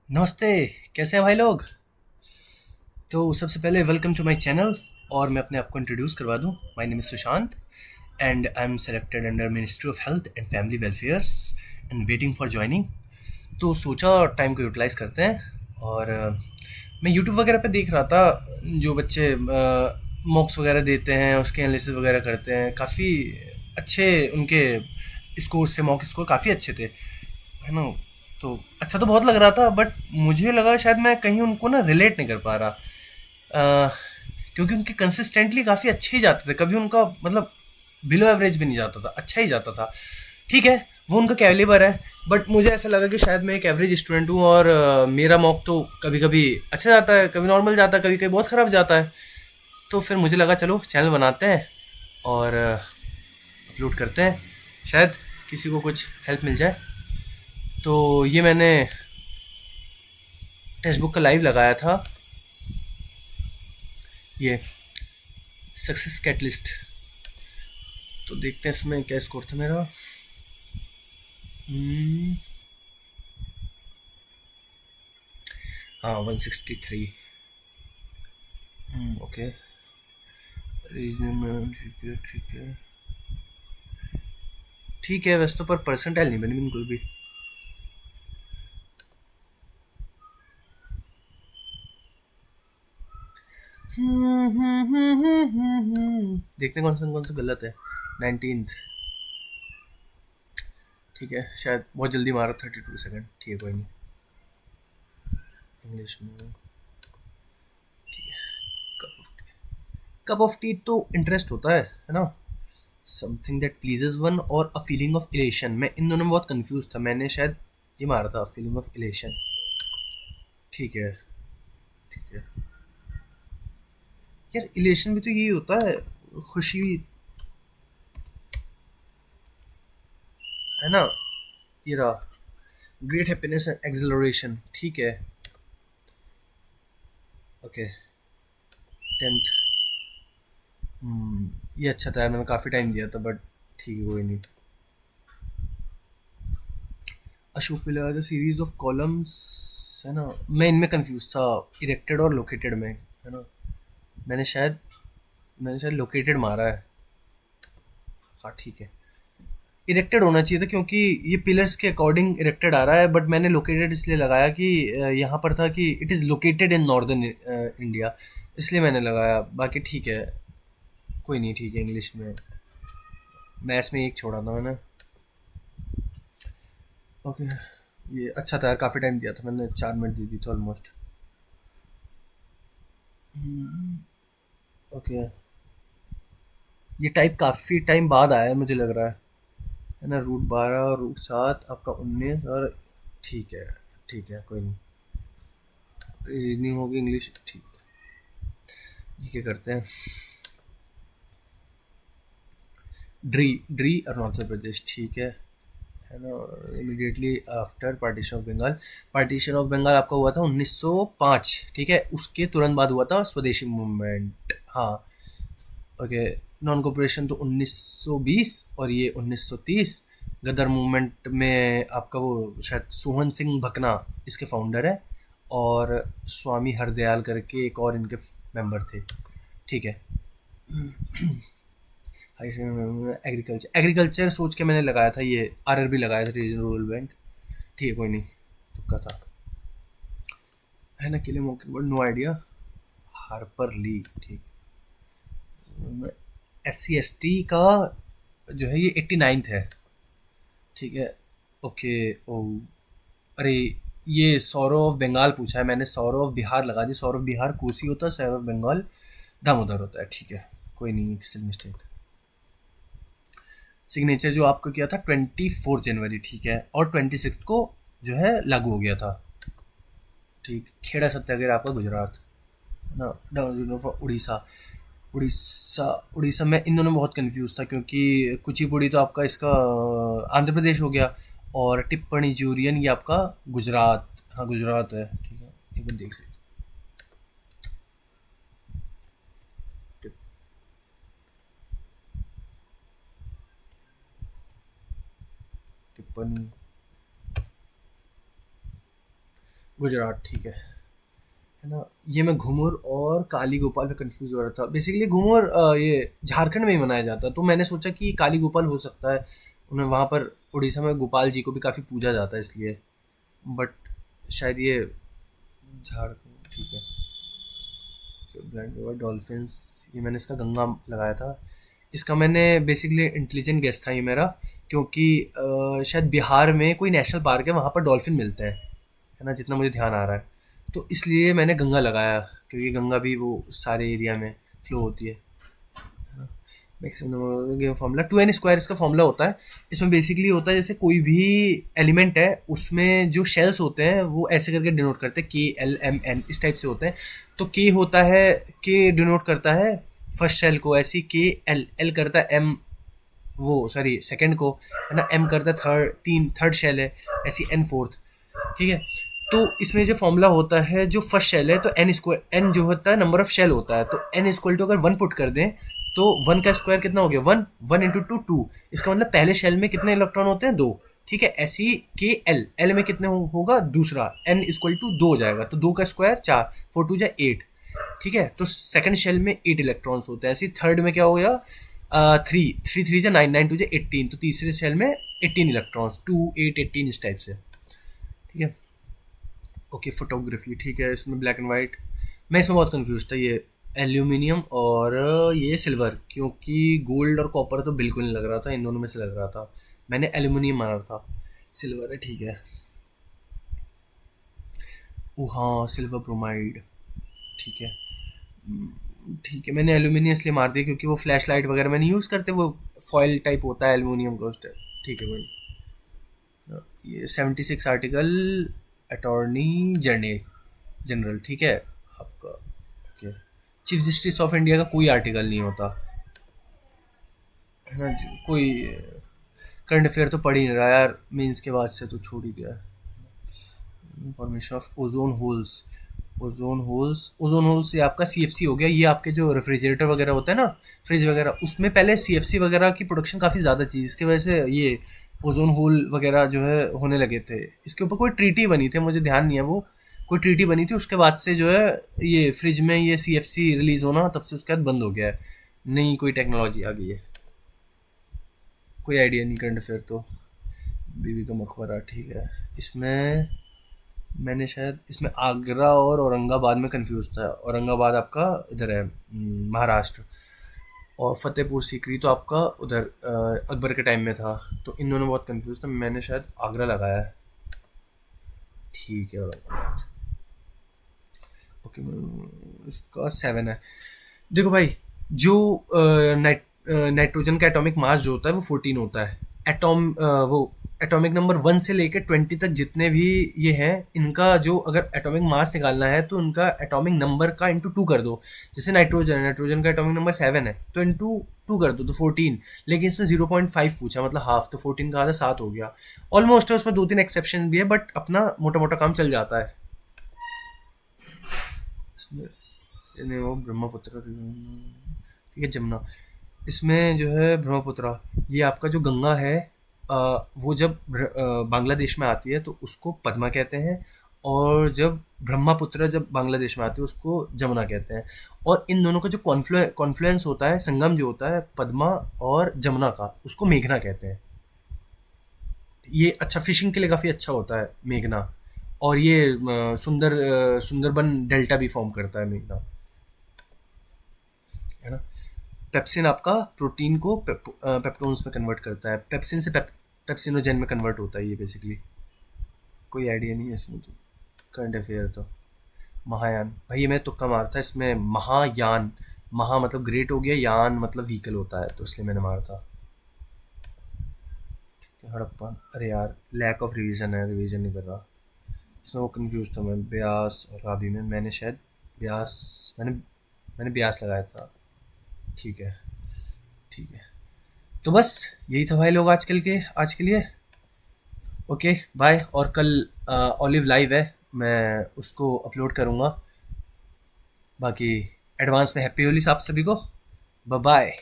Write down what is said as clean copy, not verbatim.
नमस्ते। कैसे हैं भाई लोग? तो सबसे पहले वेलकम टू माय चैनल। और मैं अपने आप को इंट्रोड्यूस करवा दूं। My name is Sushant and I am selected under ministry of health and family welfares and waiting for joining. तो सोचा टाइम को यूटिलाइज़ करते हैं। और मैं यूट्यूब वगैरह पे देख रहा था, जो बच्चे मॉक्स वगैरह देते हैं उसके एनालिसिस वगैरह करते हैं, काफ़ी अच्छे उनके स्कोर थे। मॉक स्कोर काफ़ी अच्छे थे, है ना? तो अच्छा तो बहुत लग रहा था, बट मुझे लगा शायद मैं कहीं उनको ना रिलेट नहीं कर पा रहा। अ, क्योंकि उनके कंसिस्टेंटली काफ़ी अच्छे ही जाते थे, कभी उनका मतलब बिलो एवरेज भी नहीं जाता था, अच्छा ही जाता था। ठीक है, वो उनका कैलिबर है। बट मुझे ऐसा लगा कि शायद मैं एक एवरेज स्टूडेंट हूँ और मेरा मॉक तो कभी कभी अच्छा जाता है, कभी नॉर्मल जाता है, कभी कभी बहुत ख़राब जाता है। तो फिर मुझे लगा चलो चैनल बनाते हैं और अपलोड करते हैं, शायद किसी को कुछ हेल्प मिल जाए। तो ये मैंने टेक्स्ट बुक का लाइव लगाया था, ये सक्सेस कैटलिस्ट। तो देखते हैं इसमें क्या स्कोर था मेरा। हम्म, हाँ 163। ओके। रीजनल ठीक है, ठीक है, ठीक है। वैसे तो पर परसेंटाइल नहीं बनी बिल्कुल भी। देखते हैं कौन सा गलत है। 19th। ठीक है, शायद बहुत जल्दी मारा, 32 सेकंड। ठीक है, कोई नहीं। इंग्लिश में cup of T. Cup of T तो इंटरेस्ट होता है ना? समथिंग दैट प्लीजेज वन और अ फीलिंग ऑफ इलेशन। मैं इन दोनों में बहुत कंफ्यूज था, मैंने शायद ये मारा था, फीलिंग ऑफ इलेशन। ठीक है, ठीक है। यार इलेशन भी तो यही होता है, खुशी, है ना? ये रहा, ग्रेट हैप्पीनेस एंड एक्सिलरेशन। ठीक है, ओके। 10th। ये अच्छा था यार, मैंने काफ़ी टाइम दिया था, बट ठीक है, कोई नहीं। Ashok pillar the series of columns, है ना? मैं इनमें कंफ्यूज था, इरेक्टेड और लोकेटेड में, है ना? मैंने शायद मैंने शायद लोकेटेड मारा है। हाँ ठीक है। इरेक्टेड होना चाहिए था क्योंकि ये पिलर्स के अकॉर्डिंग इरेक्टेड आ रहा है, बट मैंने लोकेटेड इसलिए लगाया कि यहाँ पर था कि it is located in northern India, इसलिए मैंने लगाया। बाकी ठीक है, कोई नहीं, ठीक है। इंग्लिश में मैथ्स में एक छोड़ा था मैंने। ओके। ये अच्छा था यार, काफ़ी टाइम दिया था मैंने, 4 मिनट दी थी तो ऑलमोस्ट। ओके। ये टाइप काफ़ी टाइम बाद आया है मुझे लग रहा है ना? रूट 12, रूट 7, आपका 19 और ठीक है, ठीक है, कोई नहीं। रीजनिंग होगी, इंग्लिश ठीक। ठीक है, करते हैं। ड्री ड्री अरुणाचल प्रदेश, ठीक है ना? Immediately after partition of Bengal. Partition of Bengal आपका हुआ था 1905, ठीक है। उसके तुरंत बाद हुआ था स्वदेशी मूवमेंट। हाँ, ओके। नॉन कॉपरेशन तो 1920 और ये 1930। गदर मूवमेंट में आपका वो शायद सोहन सिंह भकना इसके फाउंडर है, और स्वामी हरदयाल करके एक और इनके मेंबर थे। ठीक है। एग्रीकल्चर, एग्रीकल्चर सोच के मैंने लगाया था, ये आरआरबी लगाया था, रीजनल रूरल बैंक। ठीक है, कोई नहीं, तुक्का था, है ना? किले मौके पर नो आइडिया। हार्पर ली, ठीक। SC ST का जो है ये 89th है, ठीक है। ओके। ओ, अरे, ये सौरव ऑफ बंगाल पूछा है मैंने, सौरव ऑफ बिहार लगा दी। सौरव बिहार कोसी होता है, सौरव बंगाल दामोदर होता है। ठीक है, कोई नहीं, सिल मिस्टेक। सिग्नेचर जो आपको किया था 24 जनवरी, ठीक है, और 26 को जो है लागू हो गया था। ठीक, खेड़ा सत्याग्रह आपका गुजरात, है ना? Down of Orissa. उड़ीसा, उड़ीसा में इन दोनों में बहुत कंफ्यूज था क्योंकि कुचिपुड़ी तो आपका इसका आंध्र प्रदेश हो गया, और टिप्पणी जूरियन ये आपका गुजरात। हाँ, गुजरात है, ठीक है। एक बार देख लेते। टिप्पणी, गुजरात, ठीक है ना। ये मैं घूमर और काली गोपाल में कंफ्यूज हो रहा था। बेसिकली घूमर ये झारखंड में ही मनाया जाता है, तो मैंने सोचा कि काली गोपाल हो सकता है। उन्हें वहाँ पर उड़ीसा में गोपाल जी को भी काफ़ी पूजा जाता है इसलिए, बट शायद ये झारखंड, ठीक है। ब्लाइंड रिवर डॉल्फिन्स, ये मैंने इसका गंगा लगाया था। इसका मैंने बेसिकली इंटेलिजेंट गेस था ये मेरा, क्योंकि शायद बिहार में कोई नेशनल पार्क है, वहाँ पर डॉल्फिन मिलते हैं, है ना, जितना मुझे ध्यान आ रहा है। तो इसलिए मैंने गंगा लगाया, क्योंकि गंगा भी वो सारे एरिया में फ्लो होती है। मैक्सिमम गेम फार्मूला 2n² इसका फॉर्मूला होता है। इसमें बेसिकली होता है, जैसे कोई भी एलिमेंट है उसमें जो शेल्स होते हैं वो ऐसे करके डिनोट करते हैं, KLMN इस टाइप से होते हैं। तो के होता है, के डिनोट करता है फर्स्ट शेल को, ऐसी KL करता है M, वो सॉरी सेकंड को, है ना, M करता है थर्ड शेल है, ऐसी N फोर्थ, ठीक है। तो इसमें जो फॉर्मूला होता है, जो फर्स्ट शेल है, तो N जो होता है नंबर ऑफ शेल होता है, तो N अगर 1 पुट कर दें तो 1 का स्क्वायर कितना हो गया, 1 इंटू 2 इसका मतलब पहले शेल में कितने इलेक्ट्रॉन होते हैं, 2, ठीक है। ऐसी KL में कितने होगा दूसरा, N=2 हो जाएगा, तो 2 का स्क्वायर 4, 4 2 जा 8, ठीक है। तो सेकंड शेल में 8 इलेक्ट्रॉन्स होते हैं। ऐसे थर्ड में क्या हो गया, 3 जा 9, 9 2 जा 18, तो तीसरे शेल में 18 इलेक्ट्रॉन्स, 2 8 18 इस टाइप से, ठीक है। ओके, फोटोग्राफी, ठीक है। इसमें ब्लैक एंड वाइट, मैं इसमें बहुत कंफ्यूज था, ये एल्यूमिनियम और ये सिल्वर, क्योंकि गोल्ड और कॉपर तो बिल्कुल नहीं लग रहा था, इन दोनों में से लग रहा था। मैंने एल्यूमिनियम माना था, सिल्वर है, ठीक है। ओ हाँ, सिल्वर ब्रोमाइड, ठीक है। ठीक है, मैंने एल्यूमिनियम इसलिए मार दिया क्योंकि वो फ्लैश लाइट वगैरह में नहीं यूज़ करते, वो फॉयल टाइप होता है एल्यूमिनियम का, उस टाइप, ठीक है भाई। ये 76 आर्टिकल अटॉर्नी जनरल, ठीक है आपका, okay. Chief justice of India का कोई आर्टिकल नहीं होता, है ना जी, कोई करंट अफेयर तो पढ़ ही नहीं रहा यार, मीन्स के बाद से तो छोड़ ही दिया। इंफॉर्मेशन ऑफ ओजोन होल्स ये आपका CFC हो गया। ये आपके जो रेफ्रिजरेटर वगैरह होता है ना, फ्रिज वगैरह, उसमें पहले CFC वगैरह की प्रोडक्शन काफ़ी ज़्यादा थी, इसकी वजह से ये ओजोन होल वगैरह जो है होने लगे थे। इसके ऊपर कोई ट्रीटी बनी थी, मुझे ध्यान नहीं है वो, कोई ट्रीटी बनी थी, उसके बाद से जो है ये फ्रिज में ये CFC रिलीज़ होना तब से उसके बाद बंद हो गया है, नई कोई टेक्नोलॉजी आ गई है। कोई आइडिया नहीं, करंट अफेयर तो बीबी का मकबरा, ठीक है। इसमें मैंने शायद इसमें आगरा और औरंगाबाद में कंफ्यूज था। औरंगाबाद आपका इधर है, महाराष्ट्र, और फतेहपुर सीकरी तो आपका उधर अकबर के टाइम में था। तो इन दोनों बहुत कंफ्यूज था, मैंने शायद आगरा लगाया है, ठीक है। औरंगाबाद, ओके, इसका 7 है। देखो भाई, जो नाइट्रोजन का एटॉमिक मास जो होता है वो 14 होता है। वो एटॉमिक नंबर 1 से लेकर 20 तक जितने भी ये हैं, इनका जो अगर एटॉमिक मास निकालना है तो उनका एटॉमिक नंबर का इंटू 2 कर दो। जैसे नाइट्रोजन का एटॉमिक नंबर 7 है, तो इंटू 2 कर दो तो 14, लेकिन इसमें 0.5 पूछा, मतलब हाफ, तो 14 का आधा 7 हो गया। ऑलमोस्ट है, उसमें 2 3 एक्सेप्शन भी है, बट अपना मोटा मोटा काम चल जाता है इसमें। नहीं, वो ब्रह्मपुत्र, ठीक है, जमुना। इसमें जो है ब्रह्मपुत्र, ये आपका जो गंगा है, वो जब बांग्लादेश में आती है तो उसको पद्मा कहते हैं, और जब ब्रह्मपुत्र जब बांग्लादेश में आती है उसको जमुना कहते हैं। और इन दोनों का जो कॉन्फ्लुएंस होता है, संगम जो होता है पद्मा और जमुना का, उसको मेघना कहते हैं। ये अच्छा, फिशिंग के लिए काफ़ी अच्छा होता है मेघना, और ये सुंदरबन डेल्टा भी फॉर्म करता है मेघना, है ना। पेप्सिन आपका प्रोटीन को पेप्टोन्स में कन्वर्ट करता है, पेप्सिन से पेप्सिनोजेन में कन्वर्ट होता है ये बेसिकली। कोई आइडिया नहीं है इसमें तो, करंट अफेयर तो। महायान, भाई ये मैं तुक्का मारा था, इसमें महायान, महा मतलब ग्रेट हो गया, यान मतलब व्हीकल होता है, तो इसलिए मैंने मारा था। हड़प्पा, अरे यार लैक ऑफ रिवीजन है, रिवीजन नहीं कर रहा। इसमें वो कंफ्यूज था मैं, ब्यास और राबी में, मैंने शायद मैंने ब्यास लगाया था, ठीक है, ठीक है। तो बस यही था भाई लोग आज के लिए। Okay bye. और कल ऑलिव लाइव है, मैं उसको अपलोड करूँगा। बाकी एडवांस में हैप्पी होली आप सभी को, बाय बाय।